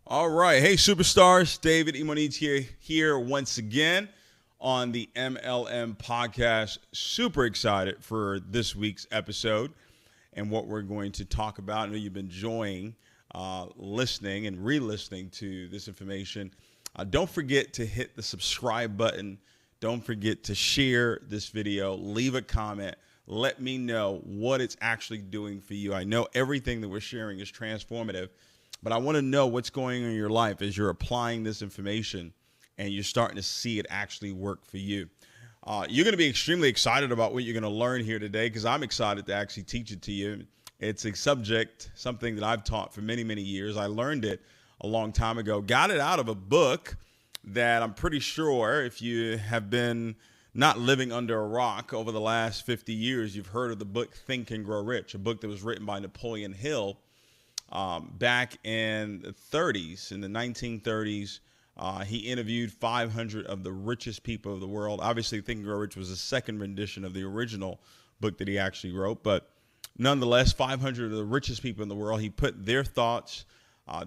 All right. Hey, superstars. David Imonitie here once again on the MLM podcast. Super excited for this week's episode and what we're going to talk about. I know you've been enjoying listening and re-listening to this information. Don't forget to hit the subscribe button. Don't forget to share this video. Leave a comment. Let me know what it's actually doing for you. I know everything that we're sharing is transformative, but I want to know what's going on in your life as you're applying this information and you're starting to see it actually work for you. You're going to be extremely excited about what you're going to learn here today, because I'm excited to actually teach it to you. It's a subject, something that I've taught for many, many years. I learned it a long time ago, got it out of a book that I'm pretty sure if you have been not living under a rock over the last 50 years, you've heard of the book Think and Grow Rich, a book that was written by Napoleon Hill back in the 30s, in the 1930s. He interviewed 500 of the richest people of the world. Obviously, Think and Grow Rich was a second rendition of the original book that he actually wrote, but nonetheless, 500 of the richest people in the world, he put their thoughts,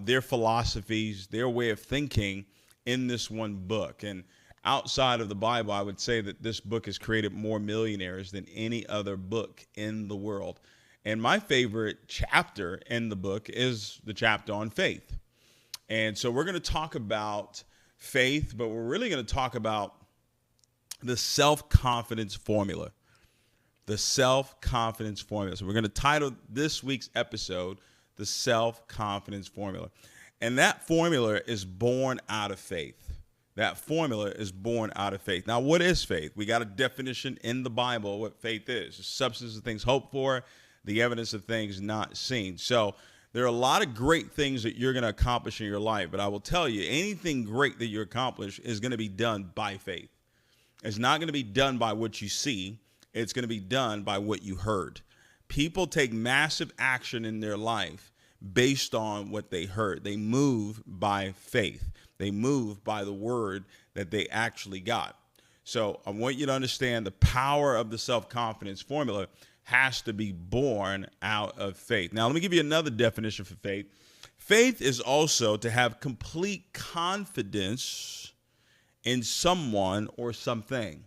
their philosophies, their way of thinking in this one book. And outside of the Bible, I would say that this book has created more millionaires than any other book in the world. And my favorite chapter in the book is the chapter on faith. And so we're going to talk about faith, but we're really going to talk about the self-confidence formula. The self-confidence formula. So we're going to title this week's episode, The Self-Confidence Formula. And that formula is born out of faith. That formula is born out of faith. Now, what is faith? We got a definition in the Bible what faith is. The substance of things hoped for, the evidence of things not seen. So there are a lot of great things that you're going to accomplish in your life, but I will tell you, anything great that you accomplish is going to be done by faith. It's not going to be done by what you see. It's going to be done by what you heard. People take massive action in their life based on what they heard. They move by faith. They move by the word that they actually got. So I want you to understand the power of the self-confidence formula has to be born out of faith. Now, let me give you another definition for faith. Faith is also to have complete confidence in someone or something.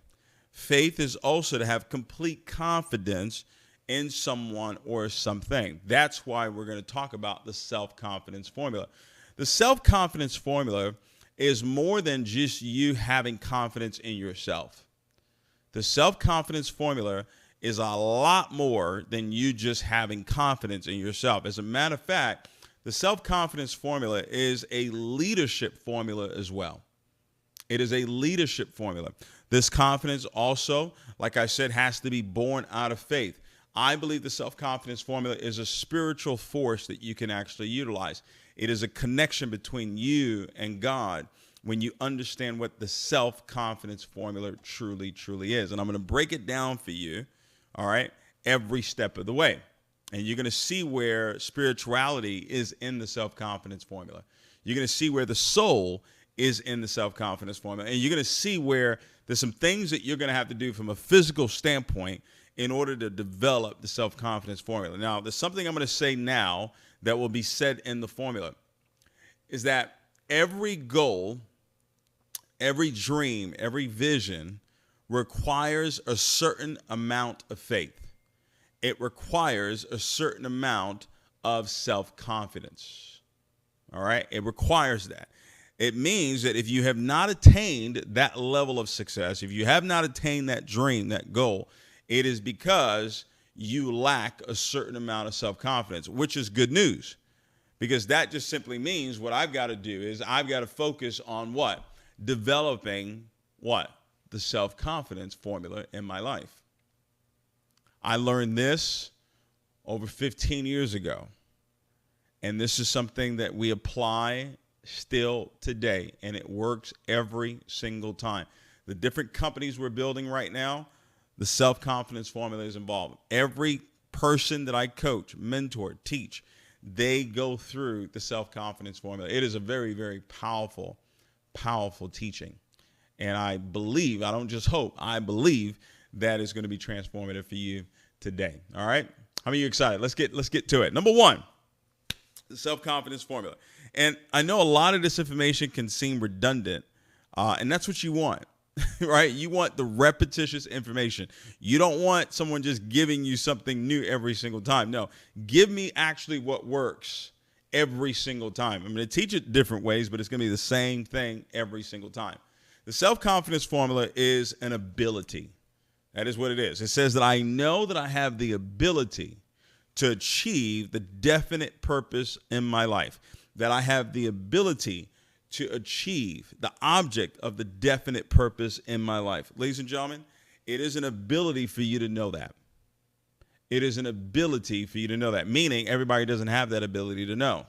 Faith is also to have complete confidence in someone or something. That's why we're going to talk about the self-confidence formula. The self-confidence formula is more than just you having confidence in yourself. The self-confidence formula is a lot more than you just having confidence in yourself. As a matter of fact, the self-confidence formula is a leadership formula as well. It is a leadership formula. This confidence also, like I said, has to be born out of faith. I believe the self-confidence formula is a spiritual force that you can actually utilize. It is a connection between you and God when you understand what the self-confidence formula truly, truly is. And I'm going to break it down for you, all right, every step of the way. And you're going to see where spirituality is in the self-confidence formula. You're going to see where the soul is in the self-confidence formula. And you're going to see where there's some things that you're going to have to do from a physical standpoint in order to develop the self-confidence formula. Now, there's something I'm going to say now that will be said in the formula, is that every goal, every dream, every vision requires a certain amount of faith. It requires a certain amount of self-confidence. All right? It requires that. It means that if you have not attained that level of success, if you have not attained that dream, that goal, it is because you lack a certain amount of self-confidence, which is good news, because that just simply means what I've got to do is I've got to focus on what? Developing what? The self-confidence formula in my life. I learned this over 15 years ago, and this is something that we apply still today, and it works every single time. The different companies we're building right now, the self-confidence formula is involved. Every person that I coach, mentor, teach, they go through the self-confidence formula. It is a very, very powerful, powerful teaching. And I believe, I don't just hope, I believe that is going to be transformative for you today. All right? How many of you excited? Let's get to it. Number one, the self-confidence formula. And I know a lot of this information can seem redundant, and that's what you want, right? You want the repetitious information. You don't want someone just giving you something new every single time. No, give me actually what works every single time. I'm going to teach it different ways, but it's going to be the same thing every single time. The self-confidence formula is an ability. That is what it is. It says that I know that I have the ability to achieve the definite purpose in my life, that I have the ability to achieve the object of the definite purpose in my life. Ladies and gentlemen, it is an ability for you to know that. It is an ability for you to know that, meaning everybody doesn't have that ability to know.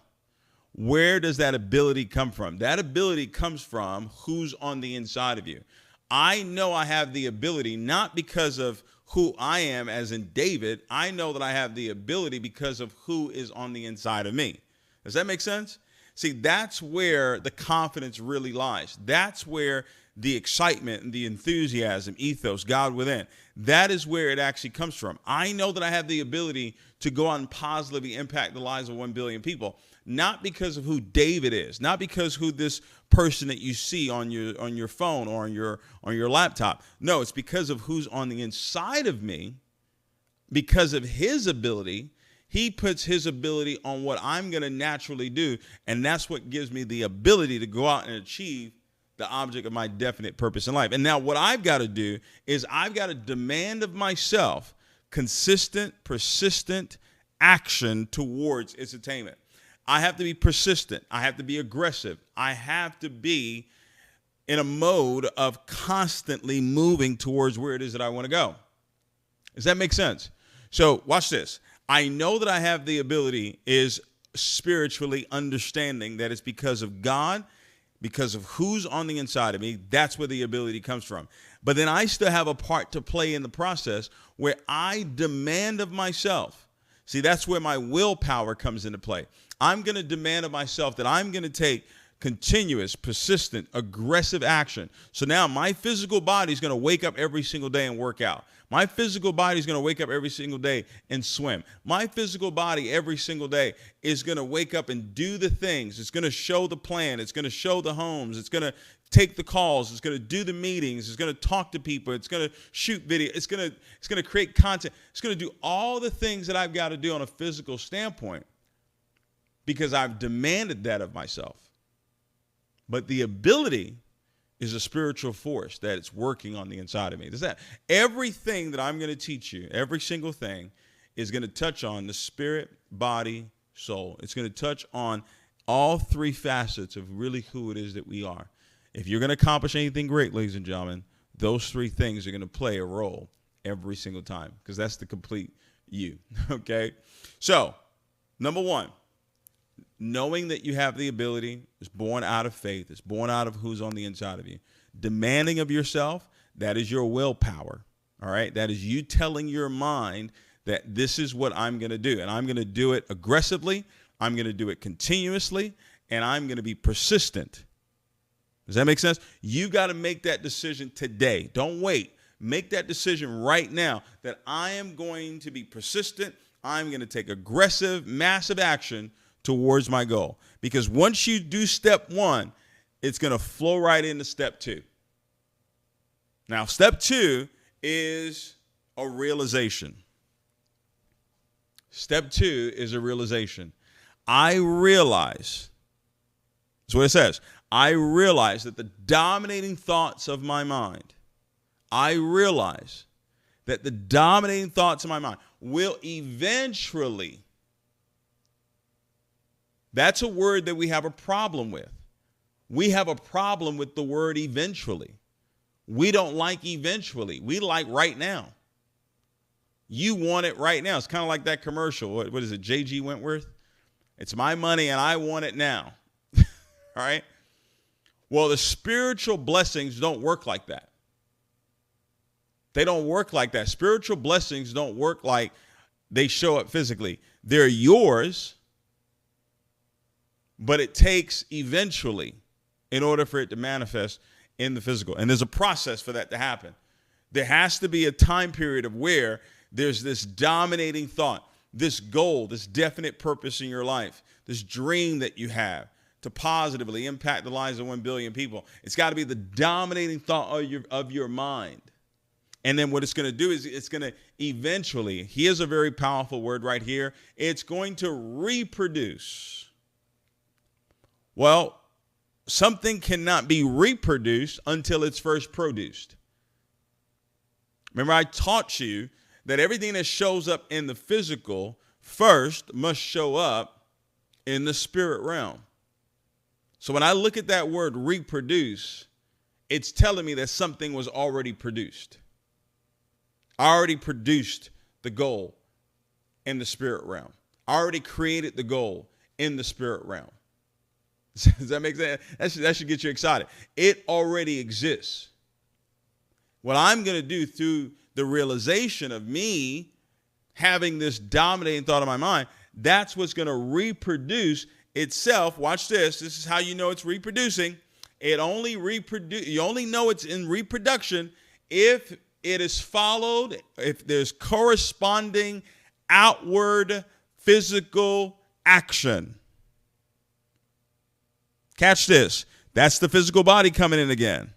Where does that ability come from? That ability comes from who's on the inside of you. I know I have the ability, not because of who I am, as in David. I know that I have the ability because of who is on the inside of me. Does that make sense? See, that's where the confidence really lies. That's where the excitement and the enthusiasm, ethos, God within, that is where it actually comes from. I know that I have the ability to go out and positively impact the lives of 1 billion people, not because of who David is, not because who this person that you see on your phone or on your laptop. No, it's because of who's on the inside of me. Because of his ability, he puts his ability on what I'm going to naturally do, and that's what gives me the ability to go out and achieve the object of my definite purpose in life. And now what I've got to do is I've got to demand of myself consistent, persistent action towards its attainment. I have to be persistent. I have to be aggressive. I have to be in a mode of constantly moving towards where it is that I want to go. Does that make sense? So watch this. I know that I have the ability is spiritually understanding that it's because of God, because of who's on the inside of me. That's where the ability comes from. But then I still have a part to play in the process where I demand of myself. See, that's where my willpower comes into play. I'm going to demand of myself that I'm going to take continuous, persistent, aggressive action. So now my physical body is going to wake up every single day and work out. My physical body is going to wake up every single day and swim. My physical body every single day is going to wake up and do the things. It's going to show the plan. It's going to show the homes. It's going to take the calls. It's going to do the meetings. It's going to talk to people. It's going to shoot video. It's going to create content. It's going to do all the things that I've got to do on a physical standpoint because I've demanded that of myself. But the ability is a spiritual force that it's working on the inside of me. Does that? Everything that I'm going to teach you, every single thing is going to touch on the spirit, body, soul. It's going to touch on all three facets of really who it is that we are. If you're going to accomplish anything great, ladies and gentlemen, those three things are going to play a role every single time because that's the complete you. Okay? So, number one, knowing that you have the ability is born out of faith. It's born out of who's on the inside of you. Demanding of yourself, that is your willpower. All right? That is you telling your mind that this is what I'm going to do. And I'm going to do it aggressively. I'm going to do it continuously. And I'm going to be persistent. Does that make sense? You got to make that decision today. Don't wait. Make that decision right now that I am going to be persistent. I'm going to take aggressive, massive action towards my goal. Because once you do step one, it's going to flow right into step two. Now, step two is a realization. Step two is a realization. I realize, that's what it says. I realize that the dominating thoughts of my mind, I realize that the dominating thoughts of my mind will eventually, that's a word that we have a problem with. We have a problem with the word eventually. We don't like eventually. We like right now. You want it right now. It's kind of like that commercial. What is it? J.G. Wentworth? It's my money and I want it now. All right? Well, the spiritual blessings don't work like that. They don't work like that. Spiritual blessings don't work like they show up physically. They're yours, but it takes eventually in order for it to manifest in the physical. And there's a process for that to happen. There has to be a time period of where there's this dominating thought, this goal, this definite purpose in your life, this dream that you have to positively impact the lives of 1 billion people. It's got to be the dominating thought of your mind. And then what it's going to do is it's going to eventually, here's a very powerful word right here, it's going to reproduce. Well, something cannot be reproduced until it's first produced. Remember, I taught you that everything that shows up in the physical first must show up in the spirit realm. So when I look at that word reproduce, it's telling me that something was already produced. I already produced the goal in the spirit realm. I already created the goal in the spirit realm. Does that make sense? That should get you excited. It already exists. What I'm going to do through the realization of me having this dominating thought in my mind, that's what's going to reproduce itself. Watch this. This is how you know it's reproducing. You only know it's in reproduction if it is followed, if there's corresponding outward physical action. Catch this. That's the physical body coming in again.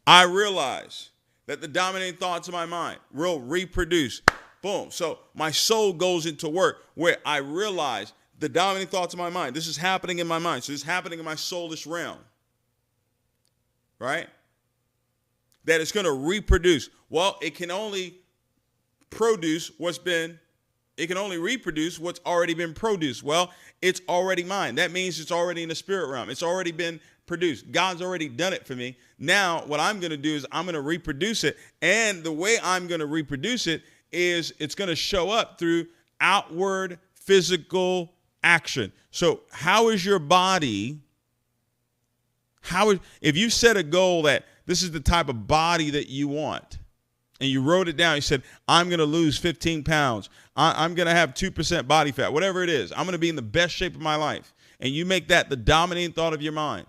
I realize that the dominating thoughts of my mind will reproduce. Boom. So my soul goes into work where I realize the dominating thoughts of my mind. This is happening in my mind. So this is happening in my soulish realm. Right? That it's going to reproduce. Well, it can only reproduce what's already been produced. Well, it's already mine. That means it's already in the spirit realm. It's already been produced. God's already done it for me. Now, what I'm going to do is I'm going to reproduce it. And the way I'm going to reproduce it is it's going to show up through outward physical action. So how is your body? If you set a goal that this is the type of body that you want, and you wrote it down, you said, I'm going to lose 15 pounds. I'm going to have 2% body fat, whatever it is. I'm going to be in the best shape of my life. And you make that the dominating thought of your mind.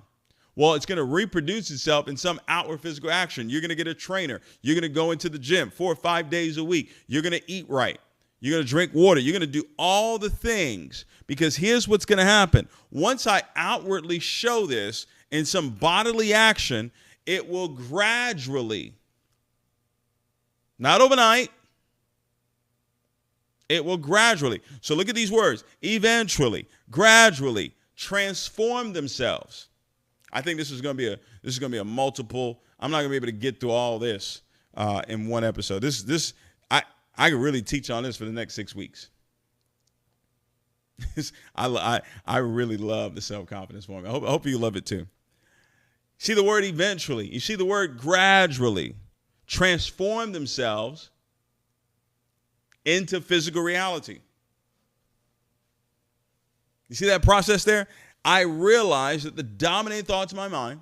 Well, it's going to reproduce itself in some outward physical action. You're going to get a trainer. You're going to go into the gym 4 or 5 days a week. You're going to eat right. You're going to drink water. You're going to do all the things, because here's what's going to happen. Once I outwardly show this in some bodily action, it will gradually, not overnight, it will gradually. So look at these words: eventually, gradually, transform themselves. I think this is going to be a multiple. I'm not going to be able to get through all this in one episode. I could really teach on this for the next 6 weeks. I really love the self-confidence formula. I hope you love it too. See the word eventually. You see the word gradually. Transform themselves into physical reality. You see that process there? I realize that the dominating thoughts of my mind,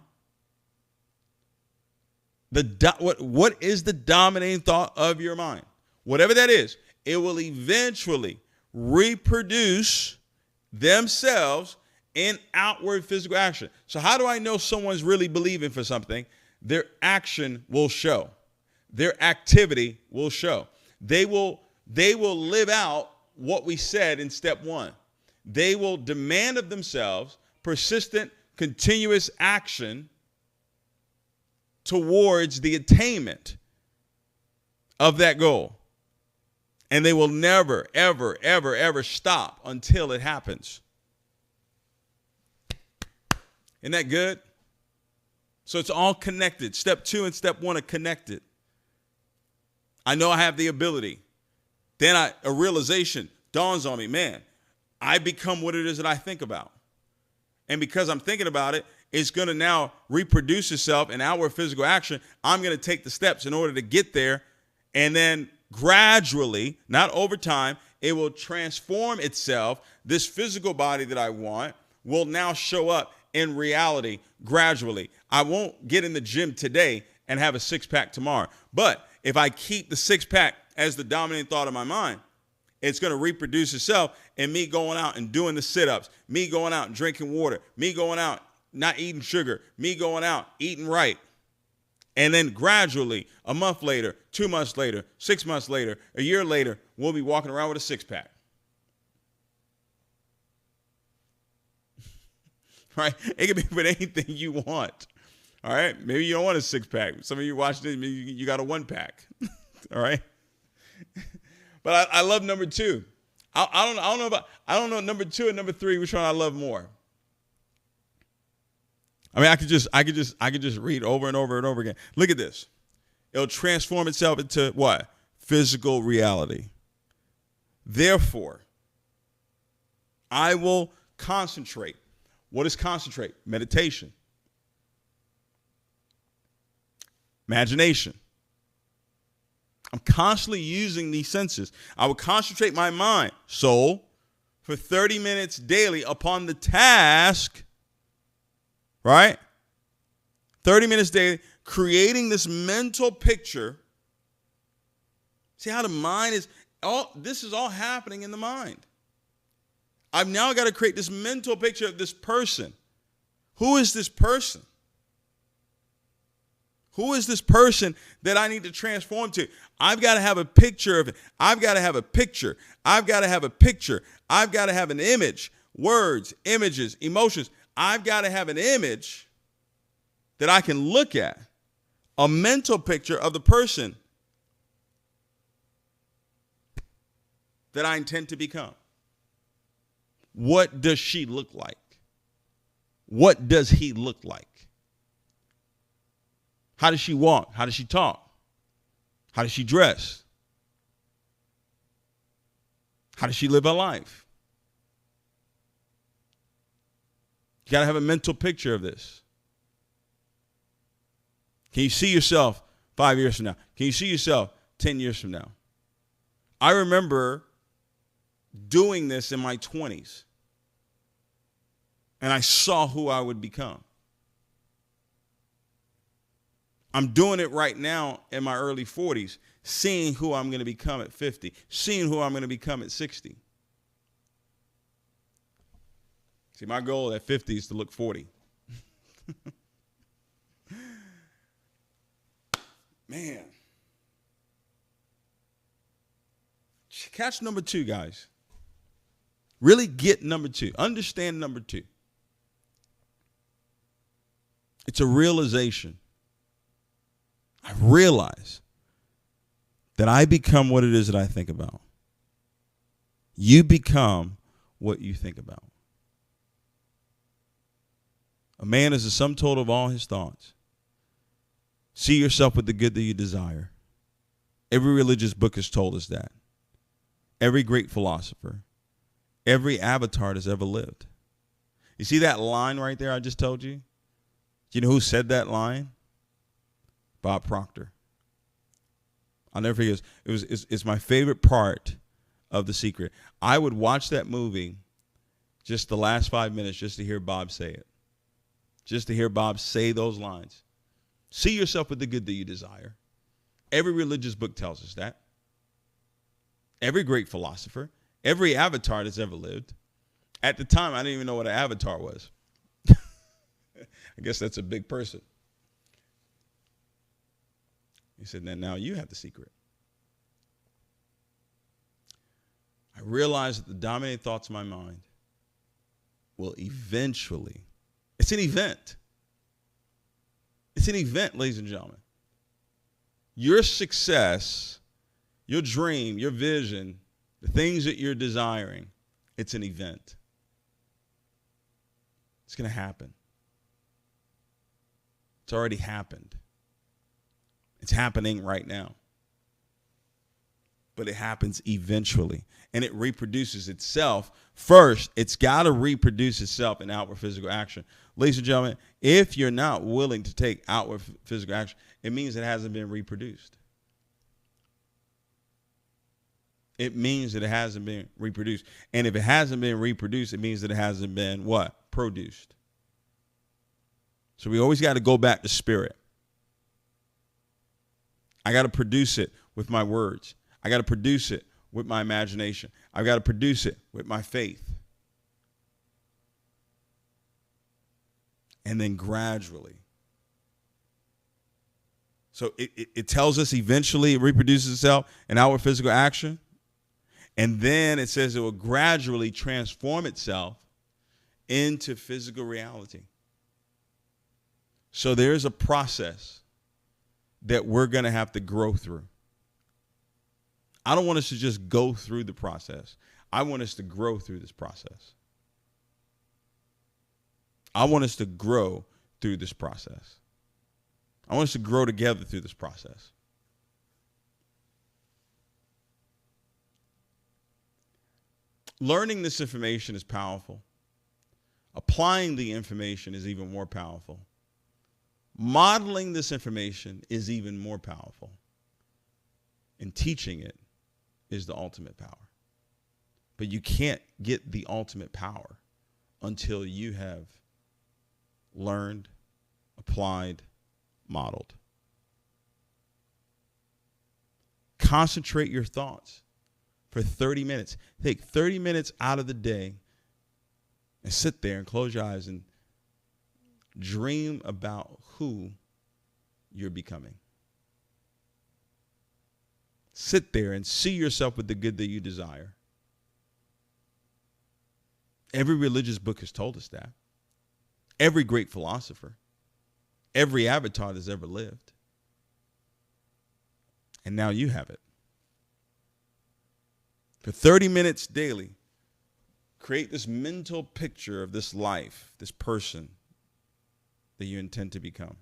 what is the dominating thought of your mind? Whatever that is, it will eventually reproduce themselves in outward physical action. So how do I know someone's really believing for something? Their action will show. Their activity will show. They will live out what we said in step 1. They will demand of themselves persistent, continuous action towards the attainment of that goal. And they will never, ever, ever, ever stop until it happens. Isn't that good? So it's all connected. Step 2 and step 1 are connected. I know I have the ability. Then a realization dawns on me, man, I become what it is that I think about. And because I'm thinking about it, it's going to now reproduce itself in outward physical action. I'm going to take the steps in order to get there. And then gradually, not over time, it will transform itself. This physical body that I want will now show up in reality gradually. I won't get in the gym today and have a 6-pack tomorrow. But if I keep the 6-pack as the dominating thought of my mind, It's going to reproduce itself in me going out and doing the sit-ups, me going out and drinking water, me going out not eating sugar, me going out eating right. And then gradually, a month later, 2 months later, 6 months later, a year later, we'll be walking around with a six-pack. Right? It can be with anything you want. All right? Maybe you don't want a six-pack. Some of you watched it, maybe you got a one-pack. All right? But I love number two. I don't know number two and number three, which one I love more. I mean, I could just read over and over and over again. Look at this. It'll transform itself into what? Physical reality. Therefore, I will concentrate. What is concentrate? Meditation. Imagination. I'm constantly using these senses. I will concentrate my mind, soul, for 30 minutes daily upon the task, right? 30 minutes daily, creating this mental picture. See how the mind is, this is all happening in the mind. I've now got to create this mental picture of this person. Who is this person? Who is this person that I need to transform to? I've got to have a picture of it. I've got to have a picture. I've got to have a picture. I've got to have an image, words, images, emotions. I've got to have an image that I can look at, a mental picture of the person that I intend to become. What does she look like? What does he look like? How does she walk? How does she talk? How does she dress? How does she live her life? You got to have a mental picture of this. Can you see yourself 5 years from now? Can you see yourself 10 years from now? I remember doing this in my 20s, and I saw who I would become. I'm doing it right now in my early 40s, seeing who I'm going to become at 50, seeing who I'm going to become at 60. See, my goal at 50 is to look 40. Man. Catch number two, guys. Really get number two. Understand number two. It's a realization. I realize that I become what it is that I think about. You become what you think about. A man is the sum total of all his thoughts. See yourself with the good that you desire. Every religious book has told us that. Every great philosopher, every avatar that's ever lived. You see that line right there I just told you? Do you know who said that line? Bob Proctor. I'll never forget. It's my favorite part of The Secret. I would watch that movie just the last 5 minutes just to hear Bob say it. Just to hear Bob say those lines. See yourself with the good that you desire. Every religious book tells us that. Every great philosopher, every avatar that's ever lived. At the time, I didn't even know what an avatar was. I guess that's a big person. He said, now you have the secret. I realized that the dominating thoughts of my mind will eventually, it's an event. It's an event, ladies and gentlemen. Your success, your dream, your vision, the things that you're desiring, it's an event. It's going to happen. It's already happened. It's happening right now. But it happens eventually. And it reproduces itself. First, it's got to reproduce itself in outward physical action. Ladies and gentlemen, if you're not willing to take outward physical action, it means it hasn't been reproduced. It means that it hasn't been reproduced. And if it hasn't been reproduced, it means that it hasn't been what? Produced. So we always got to go back to spirit. I got to produce it with my words. I got to produce it with my imagination. I've got to produce it with my faith. And then gradually. So it tells us eventually it reproduces itself in outward physical action. And then it says it will gradually transform itself into physical reality. So there is a process that we're going to have to grow through. I don't want us to just go through the process. I want us to grow through this process. I want us to grow through this process. I want us to grow together through this process. Learning this information is powerful. Applying the information is even more powerful. Modeling this information is even more powerful. And teaching it is the ultimate power. But you can't get the ultimate power until you have learned, applied, modeled. Concentrate your thoughts for 30 minutes. Take 30 minutes out of the day and sit there and close your eyes and dream about who you're becoming. Sit there and see yourself with the good that you desire. Every religious book has told us that. Every great philosopher. Every avatar that's ever lived. And now you have it. For 30 minutes daily, create this mental picture of this life, this person that you intend to become.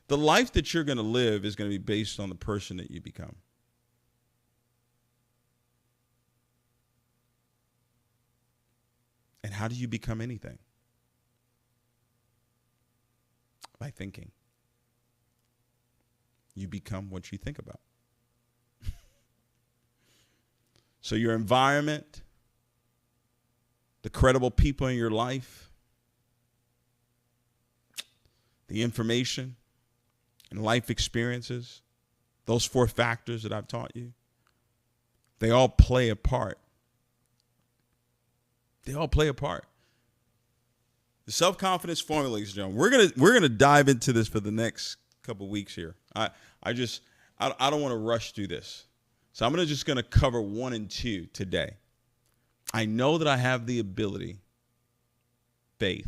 The life that you're going to live is going to be based on the person that you become. And how do you become anything? By thinking. You become what you think about. So your environment, the credible people in your life, the information and life experiences, those 4 factors that I've taught you, they all play a part. They all play a part. The self-confidence formula, ladies and gentlemen, we're gonna dive into this for the next couple weeks here. I don't want to rush through this. So I'm just going to cover 1 and 2 today. I know that I have the ability, faith.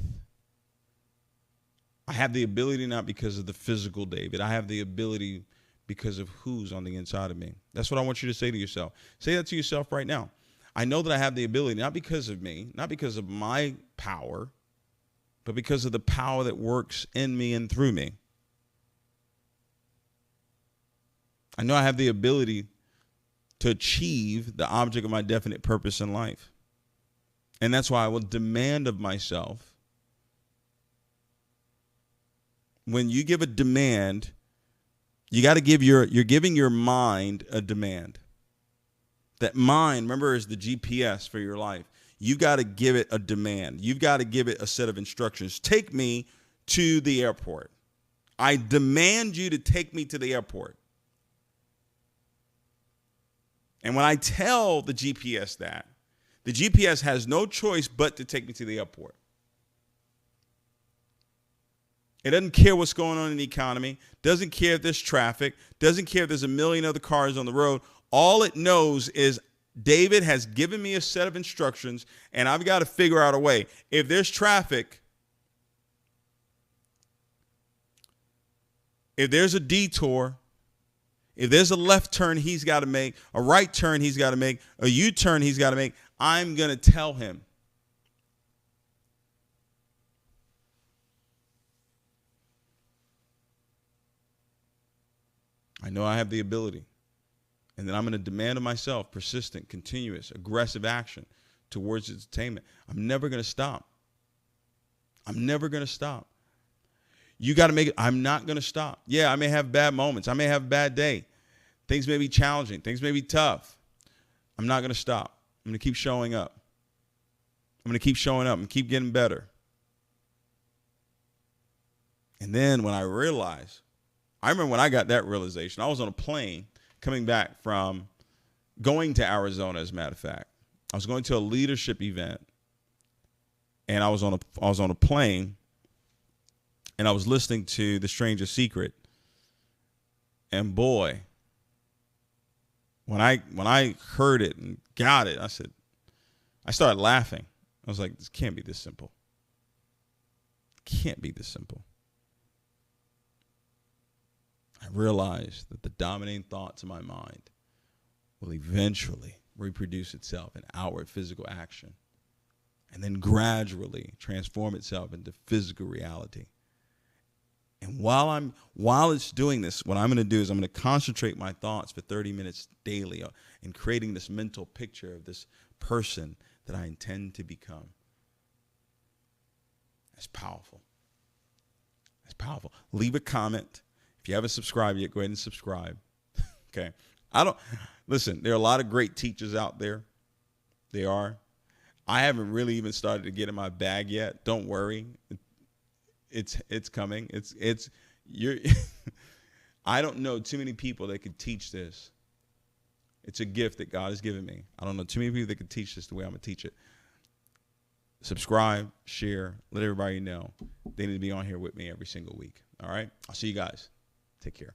I have the ability not because of the physical David. I have the ability because of who's on the inside of me. That's what I want you to say to yourself. Say that to yourself right now. I know that I have the ability, not because of me, not because of my power, but because of the power that works in me and through me. I know I have the ability to achieve the object of my definite purpose in life. And that's why I will demand of myself. When you give a demand, you got to give you're giving your mind a demand. That mind, remember, is the GPS for your life. You got to give it a demand. You've got to give it a set of instructions. Take me to the airport. I demand you to take me to the airport. And when I tell the GPS that, the GPS has no choice but to take me to the airport. It doesn't care what's going on in the economy, doesn't care if there's traffic, doesn't care if there's a million other cars on the road. All it knows is David has given me a set of instructions, and I've got to figure out a way. If there's traffic, if there's a detour, if there's a left turn he's got to make, a right turn he's got to make, a U-turn he's got to make, I'm going to tell him. I know I have the ability. And then I'm going to demand of myself persistent, continuous, aggressive action towards its attainment. I'm never going to stop. I'm never going to stop. You got to make it. I'm not going to stop. Yeah, I may have bad moments. I may have a bad day. Things may be challenging. Things may be tough. I'm not going to stop. I'm going to keep showing up. I'm going to keep showing up and keep getting better. And then when I remember when I got that realization, I was on a plane coming back from going to Arizona, as a matter of fact. I was going to a leadership event, and I was on a plane, and I was listening to The Stranger's Secret. And boy, when I heard it and got it, I started laughing. I was like, this can't be this simple. Can't be this simple. I realized that the dominating thoughts in my mind will eventually reproduce itself in outward physical action, and then gradually transform itself into physical reality. And while it's doing this, what I'm going to do is I'm going to concentrate my thoughts for 30 minutes daily in creating this mental picture of this person that I intend to become. That's powerful. That's powerful. Leave a comment. If you haven't subscribed yet, go ahead and subscribe. Okay. Listen, there are a lot of great teachers out there. They are. I haven't really even started to get in my bag yet. Don't worry. It's coming. You're I don't know too many people that could teach this. It's a gift that God has given me. I don't know too many people that could teach this the way I'm going to teach it. Subscribe, share, let everybody know they need to be on here with me every single week. All right? I'll see you guys. Take care.